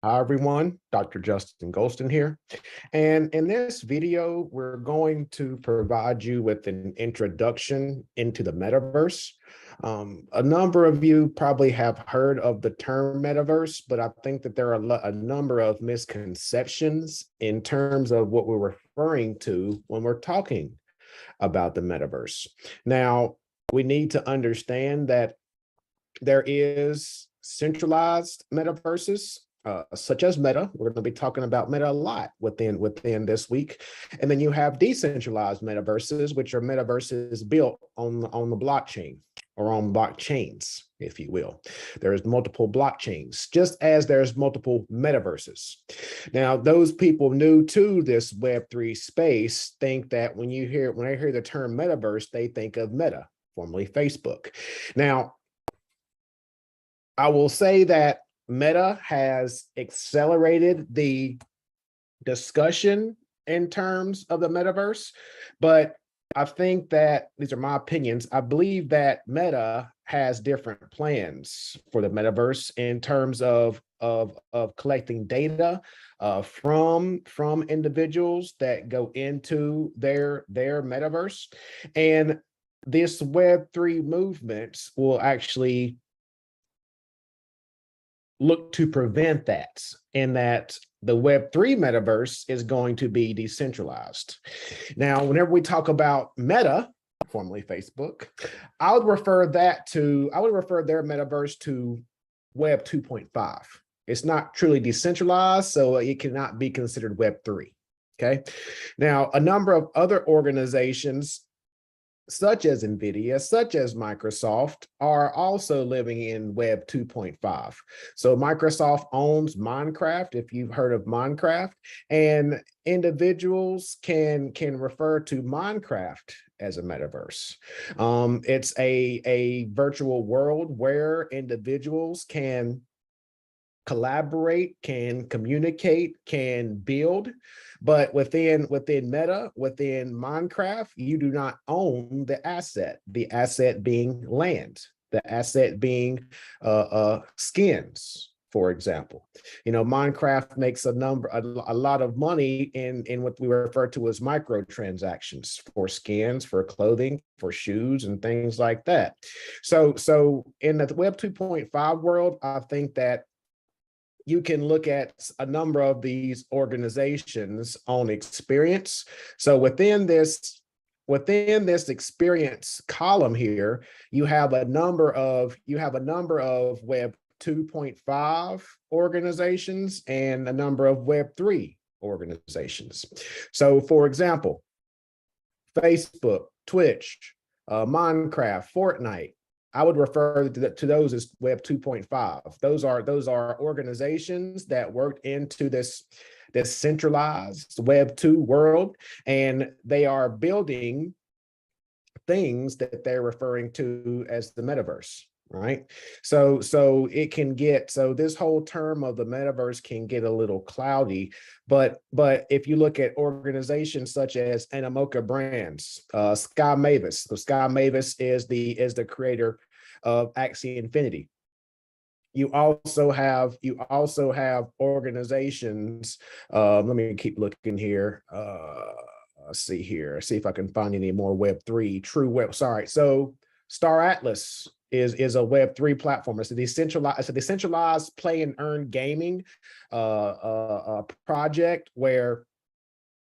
Hi everyone, Dr. Justin Golston here. And in this video, we're going to provide you with an introduction into the metaverse. A number of you probably have heard of the term metaverse, but I think that there are a number of misconceptions in terms of what we're referring to when we're talking about the metaverse. Now, we need to understand that there is centralized metaverses, such as Meta. We're going to be talking about Meta a lot within this week. And then you have decentralized metaverses, which are metaverses built on the blockchain or on blockchains, if you will. There's multiple blockchains, just as there's multiple metaverses. Now, those people new to this Web3 space think that when I hear the term metaverse, they think of Meta, formerly Facebook. Now, I will say that Meta has accelerated the discussion in terms of the metaverse, but I think that these are my opinions. I believe that Meta has different plans for the metaverse in terms of collecting data from individuals that go into their metaverse, and this Web3 movement will actually look to prevent that, in that the Web3 metaverse is going to be decentralized. Now, whenever we talk about Meta, formerly Facebook, I would refer their metaverse to Web 2.5. It's not truly decentralized, so it cannot be considered Web3. Okay. Now, a number of other organizations, such as NVIDIA, such as Microsoft, are also living in Web 2.5. So Microsoft owns Minecraft, if you've heard of Minecraft, and individuals can refer to Minecraft as a metaverse. It's a virtual world where individuals can collaborate, can communicate, can build, but within Meta, within Minecraft, you do not own the asset being land, the asset being skins, for example. You know, Minecraft makes a lot of money in what we refer to as microtransactions for skins, for clothing, for shoes, and things like that. So in the Web 2.5 world, I think that you can look at a number of these organizations on experience. So within this experience column here, you have a number of Web 2.5 organizations and a number of Web 3 organizations. So for example, Facebook, Twitch, Minecraft, Fortnite, I would refer to those as Web 2.5. Those are organizations that worked into this centralized Web 2 world, and they are building things that they're referring to as the metaverse, right? So this whole term of the metaverse can get a little cloudy, but if you look at organizations such as Animoca Brands, Sky Mavis, so Sky Mavis is the creator of Axie Infinity. You also have organizations. Let me keep looking here. Let's see if I can find any more Web3 true web. Sorry. So Star Atlas is a Web3 platform. It's a decentralized play and earn gaming project where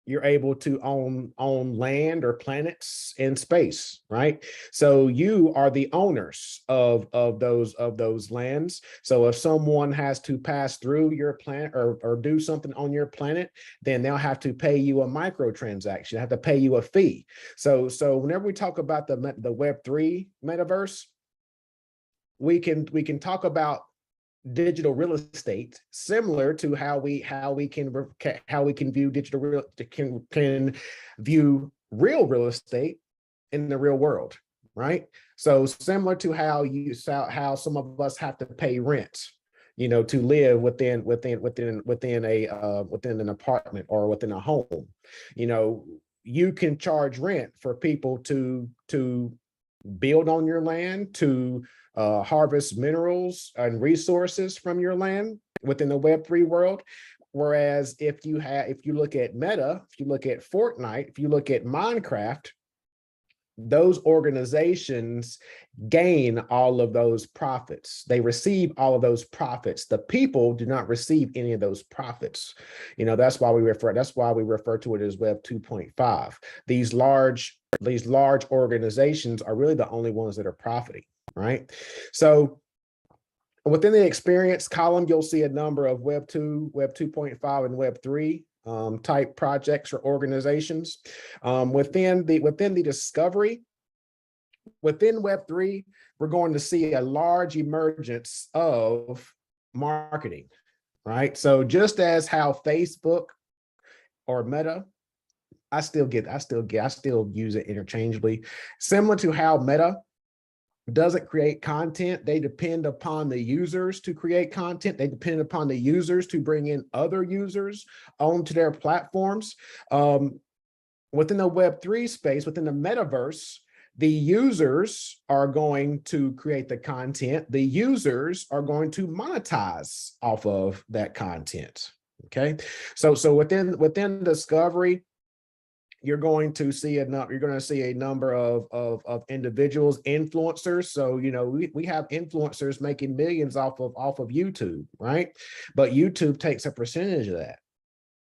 you're able to own land or planets in space, right? So you are the owners of those lands. So if someone has to pass through your planet or do something on your planet, then they'll have to pay you a microtransaction, have to pay you a fee. So whenever we talk about the Web3 metaverse, we can talk about digital real estate, similar to how we can view view real estate in the real world, right? So similar to how some of us have to pay rent, you know, to live within an apartment or within a home. You know, you can charge rent for people to build on your land, to harvest minerals and resources from your land within the Web3 world. Whereas if you look at Meta, if you look at Fortnite, if you look at Minecraft, those organizations gain all of those profits. They receive all of those profits. The people do not receive any of those profits. You know, that's why we refer to it as Web 2.5. These large organizations are really the only ones that are profiting, right? So within the experience column, you'll see a number of Web 2, Web 2.5, and Web 3 type projects or organizations. Within the discovery, within Web3, we're going to see a large emergence of marketing, right? So just as how Facebook or Meta, I still use it interchangeably, similar to how Meta doesn't create content. They depend upon the users to create content. They depend upon the users to bring in other users onto their platforms. Within the Web3 space, within the metaverse, the users are going to create the content. The users are going to monetize off of that content. Okay, so within discovery, you're going to see a number of individuals, influencers. So, you know, we have influencers making millions off of YouTube, right? But YouTube takes a percentage of that,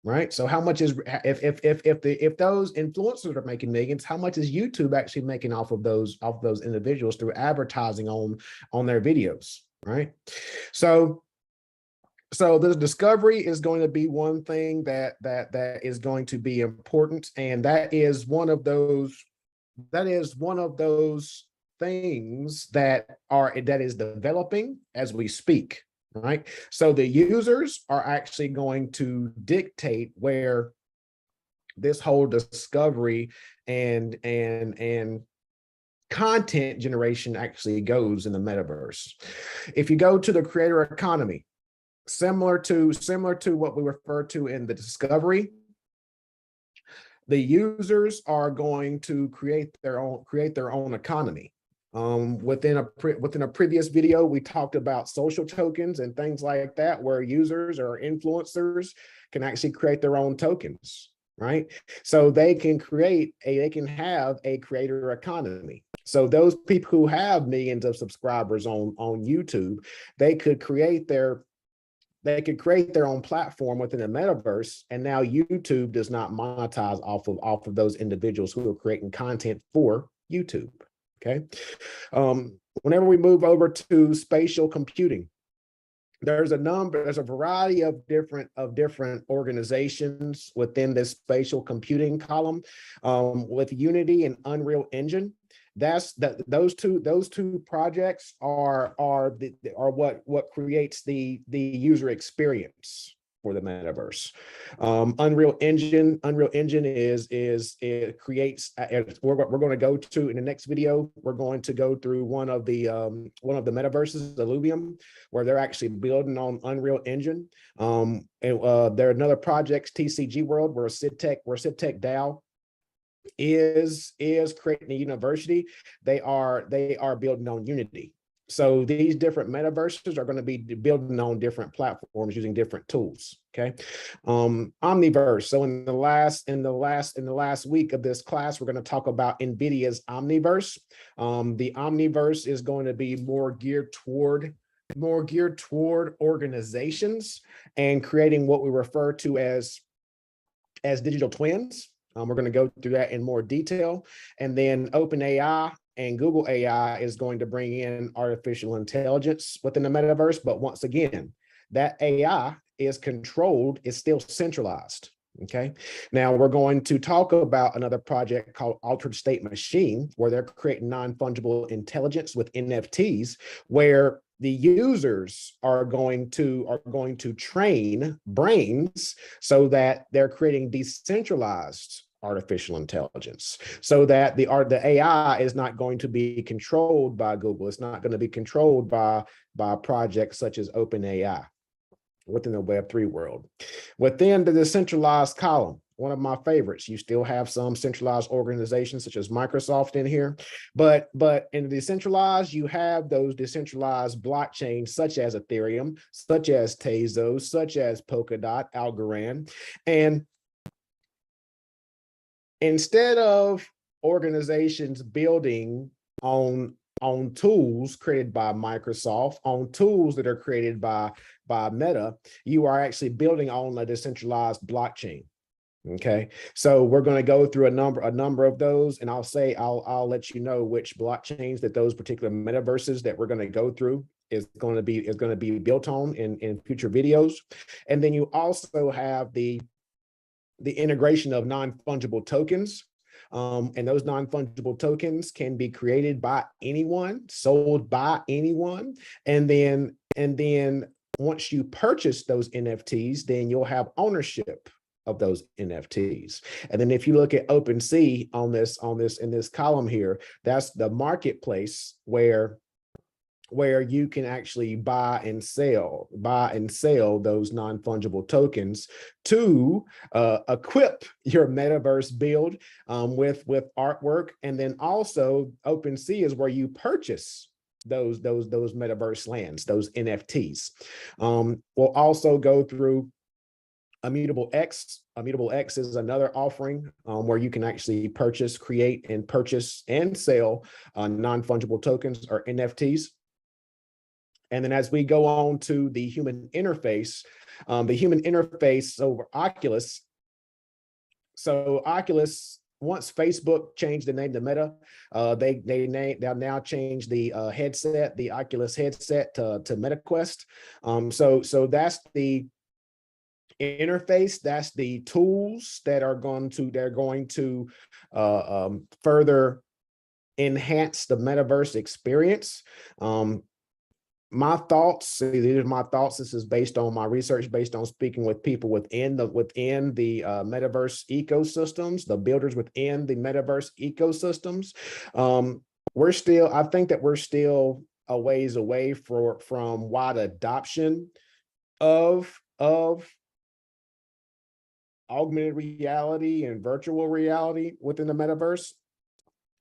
right? So how much is, if those influencers are making millions, how much is YouTube actually making off of those individuals through advertising on their videos, right? So the discovery is going to be one thing that is going to be important, and that is one of those things that is developing as we speak, right? So the users are actually going to dictate where this whole discovery and content generation actually goes in the metaverse. If you go to the creator economy, similar to what we refer to in the discovery, the users are going to create their own economy. Within a previous video, we talked about social tokens and things like that, where users or influencers can actually create their own tokens, right? So they can have a creator economy. So those people who have millions of subscribers on YouTube, they could create their own platform within the metaverse, and now YouTube does not monetize off of those individuals who are creating content for YouTube. Okay. Whenever we move over to spatial computing, there's a variety of different organizations within this spatial computing column, with Unity and Unreal Engine. Those two projects are what creates the user experience for the metaverse. Unreal Engine creates. We're going to go to in the next video. We're going to go through one of the metaverses, Illuvium, where they're actually building on Unreal Engine. And there are another projects, TCG World, where SidTech DAO is creating a university. They are building on Unity. So these different metaverses are going to be building on different platforms using different tools. Okay. Omniverse. So in the last week of this class, we're going to talk about NVIDIA's Omniverse. The Omniverse is going to be more geared toward organizations and creating what we refer to as digital twins. We're going to go through that in more detail. And then OpenAI and Google AI is going to bring in artificial intelligence within the metaverse. But once again, that AI is still centralized. Okay. Now we're going to talk about another project called Altered State Machine, where they're creating non-fungible intelligence with NFTs, where the users are going to train brains so that they're creating decentralized artificial intelligence, so that the AI is not going to be controlled by Google. It's not going to be controlled by projects such as OpenAI within the Web3 world. Within the decentralized column, my favorites. You still have some centralized organizations such as Microsoft in here, but in the decentralized, you have those decentralized blockchains such as Ethereum, such as Tezos, such as Polkadot, Algorand, and instead of organizations building on tools created by Microsoft, on tools that are created by Meta, you are actually building on a decentralized blockchain. Okay, so we're going to go through a number of those, and I'll let you know which blockchains that those particular metaverses that we're going to go through is going to be built on in future videos. And then you also have the integration of non-fungible tokens. And those non-fungible tokens can be created by anyone, sold by anyone. And then once you purchase those NFTs, then you'll have ownership of those NFTs. And then if you look at OpenSea in this column here, that's the marketplace where you can actually buy and sell those non-fungible tokens to equip your metaverse build with artwork. And then also OpenSea is where you purchase those metaverse lands, those NFTs. We'll also go through Immutable X. Immutable X is another offering where you can actually create and sell non-fungible tokens or NFTs. And then as we go on to the human interface over Oculus. So Oculus, once Facebook changed the name to Meta, they'll now change the headset, the Oculus headset to MetaQuest. So that's the interface, that's the tools that are going to further enhance the metaverse experience. My thoughts, these are my thoughts. This is based on my research, based on speaking with people within the metaverse ecosystems, the builders within the metaverse ecosystems. I think that we're still a ways away from wide adoption of augmented reality and virtual reality within the metaverse.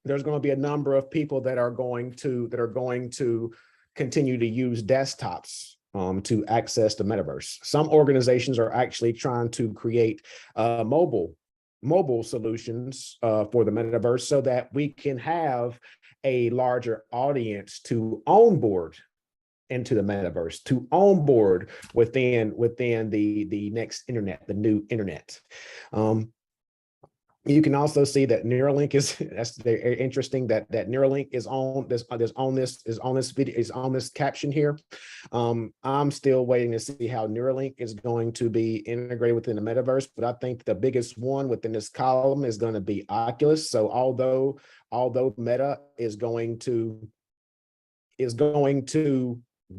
There's going to be a number of people that are going to continue to use desktops to access the metaverse. Some organizations are actually trying to create mobile solutions for the metaverse so that we can have a larger audience to onboard into the metaverse, to onboard within the next internet, the new internet. You can also see that Neuralink that's very interesting that Neuralink is on this caption here. I'm still waiting to see how Neuralink is going to be integrated within the metaverse, but I think the biggest one within this column is going to be Oculus. So although Meta is going to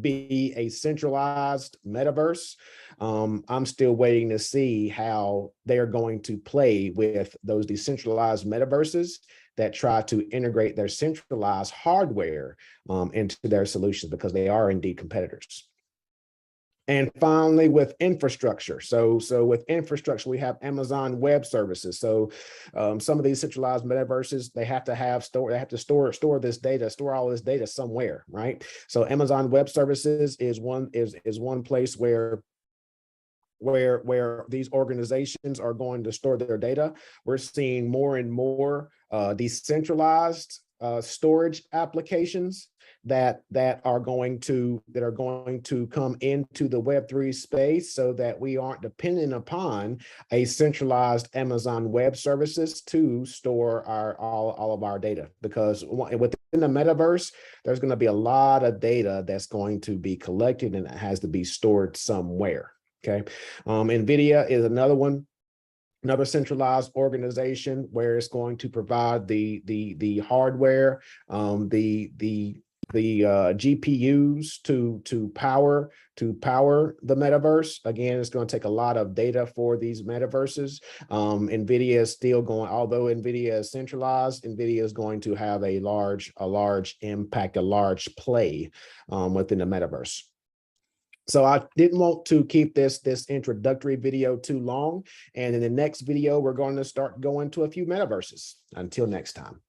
be a centralized metaverse, I'm still waiting to see how they are going to play with those decentralized metaverses that try to integrate their centralized hardware into their solutions, because they are indeed competitors. And finally, with infrastructure. So with infrastructure, we have Amazon Web Services. So some of these centralized metaverses, they have to store this data, store all this data somewhere, right? So Amazon Web Services is one place where these organizations are going to store their data. We're seeing more and more decentralized storage applications that are going to come into the Web3 space, so that we aren't dependent upon a centralized Amazon Web Services to store all of our data. Because within the metaverse, there's going to be a lot of data that's going to be collected, and it has to be stored somewhere. Okay, NVIDIA is another centralized organization where it's going to provide the hardware, the GPUs to power the metaverse. Again, it's going to take a lot of data for these metaverses. NVIDIA is still going, although NVIDIA is centralized, NVIDIA is going to have a large impact, a large play within the metaverse. So I didn't want to keep this introductory video too long. And in the next video, we're going to start going to a few metaverses. Until next time.